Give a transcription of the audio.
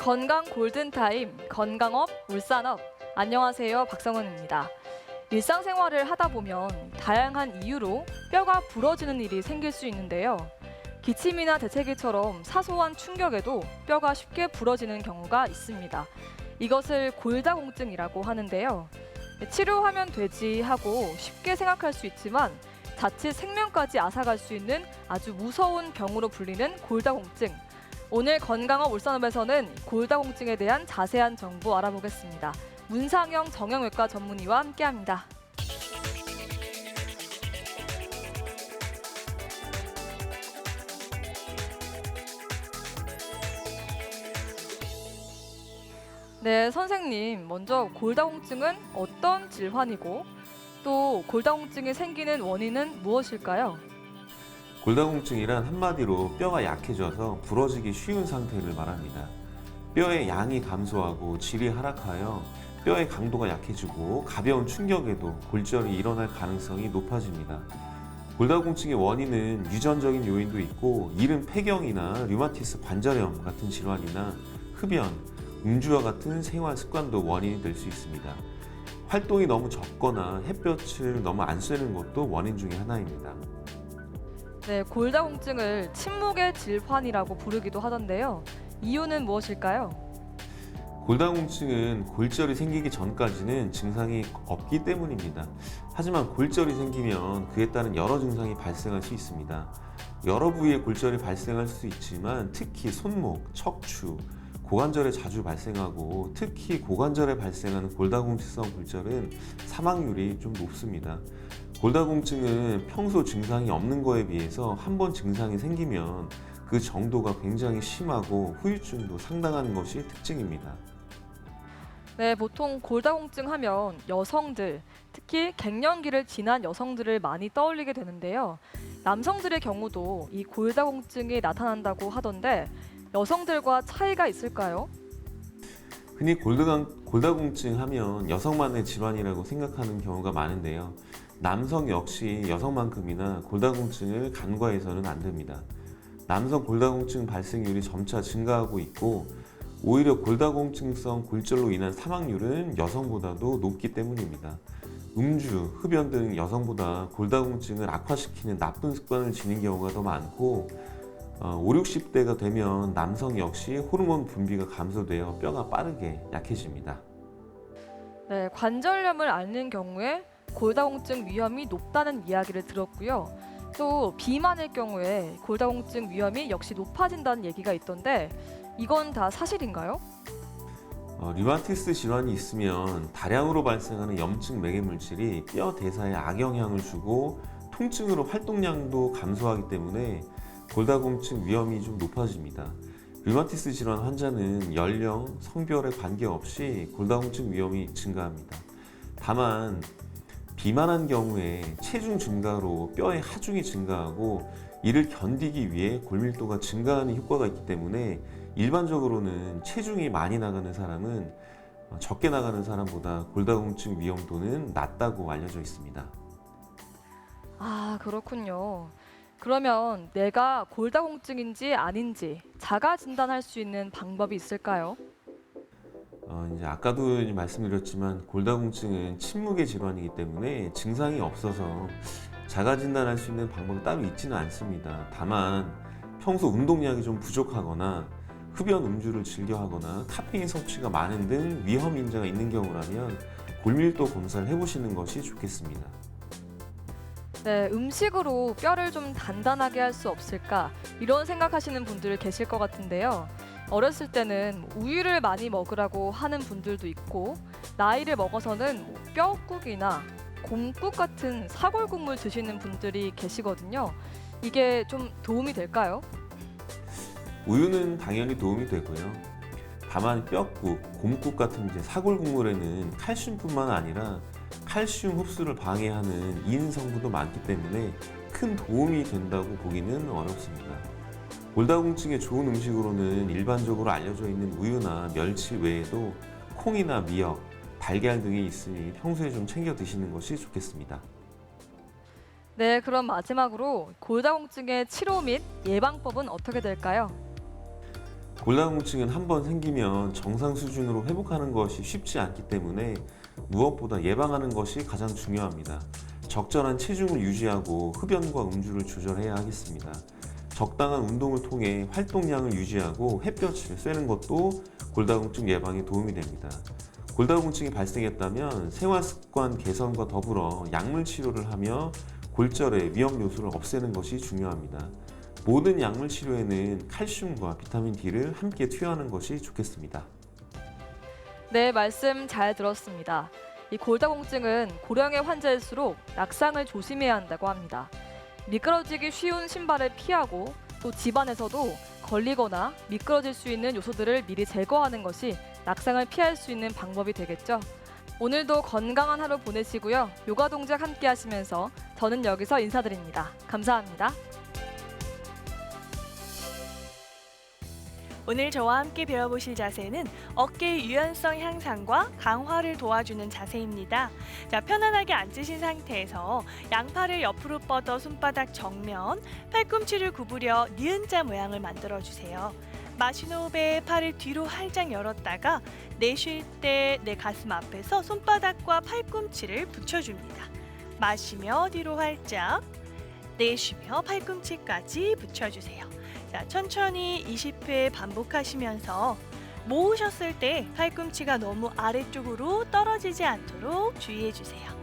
건강 골든타임, 건강업, 울산업. 안녕하세요, 박성은입니다. 일상생활을 하다 보면 다양한 이유로 뼈가 부러지는 일이 생길 수 있는데요. 기침이나 재채기처럼 사소한 충격에도 뼈가 쉽게 부러지는 경우가 있습니다. 이것을 골다공증이라고 하는데요. 치료하면 되지 하고 쉽게 생각할 수 있지만 자칫 생명까지 앗아갈 수 있는 아주 무서운 병으로 불리는 골다공증. 오늘 건강업 울산업에서는 골다공증에 대한 자세한 정보 알아보겠습니다. 문상영 정형외과 전문의와 함께합니다. 네, 선생님. 먼저 골다공증은 어떤 질환이고 또 골다공증이 생기는 원인은 무엇일까요? 골다공증이란 한마디로 뼈가 약해져서 부러지기 쉬운 상태를 말합니다. 뼈의 양이 감소하고 질이 하락하여 뼈의 강도가 약해지고 가벼운 충격에도 골절이 일어날 가능성이 높아집니다. 골다공증의 원인은 유전적인 요인도 있고 이른 폐경이나 류마티스 관절염 같은 질환이나 흡연, 음주와 같은 생활 습관도 원인이 될 수 있습니다. 활동이 너무 적거나 햇볕을 너무 안 쐬는 것도 원인 중에 하나입니다. 네, 골다공증을 침묵의 질환이라고 부르기도 하던데요. 이유는 무엇일까요? 골다공증은 골절이 생기기 전까지는 증상이 없기 때문입니다. 하지만 골절이 생기면 그에 따른 여러 증상이 발생할 수 있습니다. 여러 부위에 골절이 발생할 수 있지만 특히 손목, 척추, 고관절에 자주 발생하고 특히 고관절에 발생하는 골다공증성 골절은 사망률이 좀 높습니다. 골다공증은 평소 증상이 없는 거에 비해서 한 번 증상이 생기면 그 정도가 굉장히 심하고 후유증도 상당한 것이 특징입니다. 네, 보통 골다공증 하면 여성들, 특히 갱년기를 지난 여성들을 많이 떠올리게 되는데요. 남성들의 경우도 이 골다공증이 나타난다고 하던데 여성들과 차이가 있을까요? 흔히 골다공증 하면 여성만의 질환이라고 생각하는 경우가 많은데요. 남성 역시 여성만큼이나 골다공증을 간과해서는 안 됩니다. 남성 골다공증 발생률이 점차 증가하고 있고 오히려 골다공증성 골절로 인한 사망률은 여성보다도 높기 때문입니다. 음주, 흡연 등 여성보다 골다공증을 악화시키는 나쁜 습관을 지닌 경우가 더 많고 5, 60대가 되면 남성 역시 호르몬 분비가 감소되어 뼈가 빠르게 약해집니다. 네, 관절염을 앓는 경우에 골다공증 위험이 높다는 이야기를 들었고요. 또 비만일 경우에 골다공증 위험이 역시 높아진다는 얘기가 있던데 이건 다 사실인가요? 류마티스 질환이 있으면 다량으로 발생하는 염증 매개 물질이 뼈 대사에 악영향을 주고 통증으로 활동량도 감소하기 때문에 골다공증 위험이 좀 높아집니다. 류마티스 질환 환자는 연령, 성별에 관계없이 골다공증 위험이 증가합니다. 다만 비만한 경우에 체중 증가로 뼈의 하중이 증가하고 이를 견디기 위해 골밀도가 증가하는 효과가 있기 때문에 일반적으로는 체중이 많이 나가는 사람은 적게 나가는 사람보다 골다공증 위험도는 낮다고 알려져 있습니다. 아, 그렇군요. 그러면 내가 골다공증인지 아닌지 자가 진단할 수 있는 방법이 있을까요? 이제 아까도 말씀드렸지만 골다공증은 침묵의 질환이기 때문에 증상이 없어서 자가 진단할 수 있는 방법이 따로 있지는 않습니다. 다만 평소 운동량이 좀 부족하거나 흡연 음주를 즐겨 하거나 카페인 섭취가 많은 등 위험 인자가 있는 경우라면 골밀도 검사를 해보시는 것이 좋겠습니다. 네, 음식으로 뼈를 좀 단단하게 할 수 없을까 이런 생각하시는 분들 계실 것 같은데요. 어렸을 때는 우유를 많이 먹으라고 하는 분들도 있고 나이를 먹어서는 뼈국이나 곰국 같은 사골국물 드시는 분들이 계시거든요. 이게 좀 도움이 될까요? 우유는 당연히 도움이 되고요. 다만 뼈국, 곰국 같은 이제 사골 국물에는 칼슘뿐만 아니라 칼슘 흡수를 방해하는 이인 성분도 많기 때문에 큰 도움이 된다고 보기는 어렵습니다. 골다공증에 좋은 음식으로는 일반적으로 알려져 있는 우유나 멸치 외에도 콩이나 미역, 달걀 등이 있으니 평소에 좀 챙겨 드시는 것이 좋겠습니다. 네, 그럼 마지막으로 골다공증의 치료 및 예방법은 어떻게 될까요? 골다공증은 한번 생기면 정상 수준으로 회복하는 것이 쉽지 않기 때문에 무엇보다 예방하는 것이 가장 중요합니다. 적절한 체중을 유지하고 흡연과 음주를 조절해야 하겠습니다. 적당한 운동을 통해 활동량을 유지하고 햇볕을 쐬는 것도 골다공증 예방에 도움이 됩니다. 골다공증이 발생했다면 생활습관 개선과 더불어 약물 치료를 하며 골절의 위험 요소를 없애는 것이 중요합니다. 모든 약물 치료에는 칼슘과 비타민 D를 함께 투여하는 것이 좋겠습니다. 네, 말씀 잘 들었습니다. 이 골다공증은 고령의 환자일수록 낙상을 조심해야 한다고 합니다. 미끄러지기 쉬운 신발을 피하고 또 집안에서도 걸리거나 미끄러질 수 있는 요소들을 미리 제거하는 것이 낙상을 피할 수 있는 방법이 되겠죠. 오늘도 건강한 하루 보내시고요. 요가 동작 함께 하시면서 저는 여기서 인사드립니다. 감사합니다. 오늘 저와 함께 배워보실 자세는 어깨 유연성 향상과 강화를 도와주는 자세입니다. 자, 편안하게 앉으신 상태에서 양팔을 옆으로 뻗어 손바닥 정면, 팔꿈치를 구부려 니은자 모양을 만들어주세요. 마신 호흡에 팔을 뒤로 활짝 열었다가 내쉴 때 내 가슴 앞에서 손바닥과 팔꿈치를 붙여줍니다. 마시며 뒤로 활짝, 내쉬며 팔꿈치까지 붙여주세요. 자, 천천히 20회 반복하시면서 모으셨을 때 팔꿈치가 너무 아래쪽으로 떨어지지 않도록 주의해 주세요.